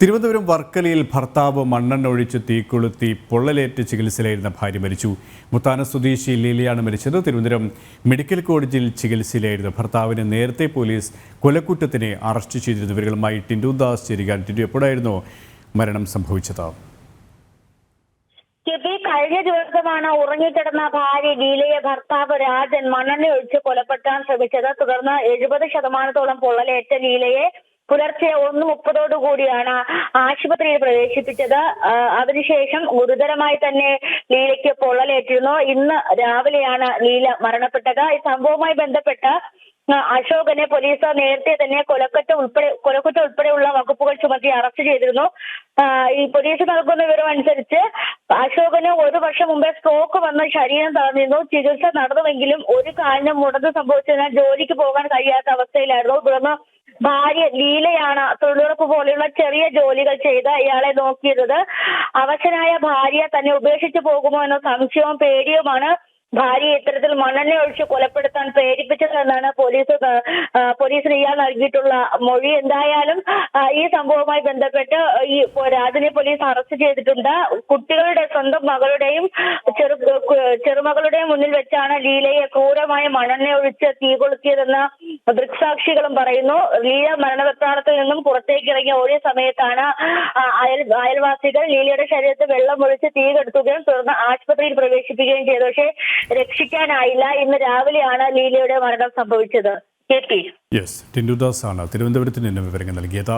തിരുവനന്തപുരം വർക്കലയിൽ ഭർത്താവ് മണ്ണെണ്ണ ഒഴിച്ച് തീകൊളുത്തി പൊള്ളലേറ്റ് ചികിത്സയിലായിരുന്ന ഭാര്യ മരിച്ചു. മുത്താന സ്വദേശി ലീലയാണ് മരിച്ചത്. തിരുവനന്തപുരം മെഡിക്കൽ കോളേജിൽ ചികിത്സയിലായിരുന്ന ഭർത്താവിനെ നേരത്തെ പോലീസ് കൊലക്കുറ്റത്തിന് അറസ്റ്റ് ചെയ്തിരുന്നു. ഇവരുമായി ടിൻഡു ദാസ് ചേരുകയാണ്. ടിൻഡു, എപ്പോഴായിരുന്നു മരണം സംഭവിച്ചത്? കഴിഞ്ഞ ദിവസമാണ് ഉറങ്ങിക്കിടന്ന ഭാര്യ ലീലയെ ഭർത്താവ് രാജൻ മണ്ണെണ്ണ ഒഴിച്ച് കൊലപ്പെടുത്താൻ ശ്രമിച്ചത്. തുടർന്ന് 70% പൊള്ളലേറ്റ ലീലയെ പുലർച്ചെ 1:30 ആശുപത്രിയിൽ പ്രവേശിപ്പിച്ചത്. അതിനുശേഷം ഗുരുതരമായി തന്നെ ലീലയ്ക്ക് പൊള്ളലേറ്റിരുന്നു. ഇന്ന് രാവിലെയാണ് ലീല മരണപ്പെട്ടത്. ഈ സംഭവവുമായി ബന്ധപ്പെട്ട് അശോകനെ പോലീസ് നേരത്തെ തന്നെ കൊലക്കുറ്റം ഉൾപ്പെടെയുള്ള വകുപ്പുകൾ ചുമത്തി അറസ്റ്റ് ചെയ്തിരുന്നു. ഈ പോലീസ് നൽകുന്ന വിവരം അനുസരിച്ച് അശോകന് 1 വർഷം മുമ്പേ സ്ട്രോക്ക് വന്ന് ശരീരം തളർന്നിരുന്നു. ചികിത്സ നടന്നുവെങ്കിലും ഒരു കാലിന് മുടന്ത് സംഭവിച്ചതിനാൽ ജോലിക്ക് പോകാൻ കഴിയാത്ത അവസ്ഥയിലായിരുന്നു. തുടർന്ന് ഭാര്യ ലീലയാണ് തൊഴിലുറപ്പ് പോലെയുള്ള ചെറിയ ജോലികൾ ചെയ്ത് ഇയാളെ നോക്കിയിരുന്നത്. അവശനായ ഭാര്യ തന്നെ ഉപേക്ഷിച്ചു പോകുമോ എന്ന സംശയവും പേടിയുമാണ് ഭാര്യയെ ഇത്തരത്തിൽ മണ്ണെണ്ണ ഒഴിച്ച് കൊലപ്പെടുത്താൻ പ്രേരിപ്പിച്ചതെന്നാണ് പോലീസിന് ഇയാൾ നൽകിയിട്ടുള്ള മൊഴി. എന്തായാലും ഈ സംഭവവുമായി ബന്ധപ്പെട്ട് ഈ രാജനെ പോലീസ് അറസ്റ്റ് ചെയ്തിട്ടുണ്ട്. കുട്ടികളുടെ സ്വന്തം മകളുടെയും ചെറുമകളുടെയും മുന്നിൽ വെച്ചാണ് ലീലയെ ക്രൂരമായ മണ്ണെണ്ണ ഒഴിച്ച് തീ കൊളുത്തിയതെന്ന് ദൃക്സാക്ഷികളും പറയുന്നു. ലീല മരണവെപ്രാളത്തിൽ നിന്നും പുറത്തേക്ക് ഇറങ്ങിയ ഒരേ സമയത്താണ് അയൽവാസികൾ ലീലയുടെ ശരീരത്തിൽ വെള്ളം ഒഴിച്ച് തീ കെടുത്തുകയും തുടർന്ന് ആശുപത്രിയിൽ പ്രവേശിപ്പിക്കുകയും ചെയ്തു. പക്ഷേ രക്ഷിക്കാനായില്ല. ഇന്ന് രാവിലെയാണ് ലീലയുടെ മരണം സംഭവിച്ചത്. ടിൻഡു ദാസ് ആണ് തിരുവനന്തപുരത്ത് നിന്ന് വിവരങ്ങൾ നൽകിയത്.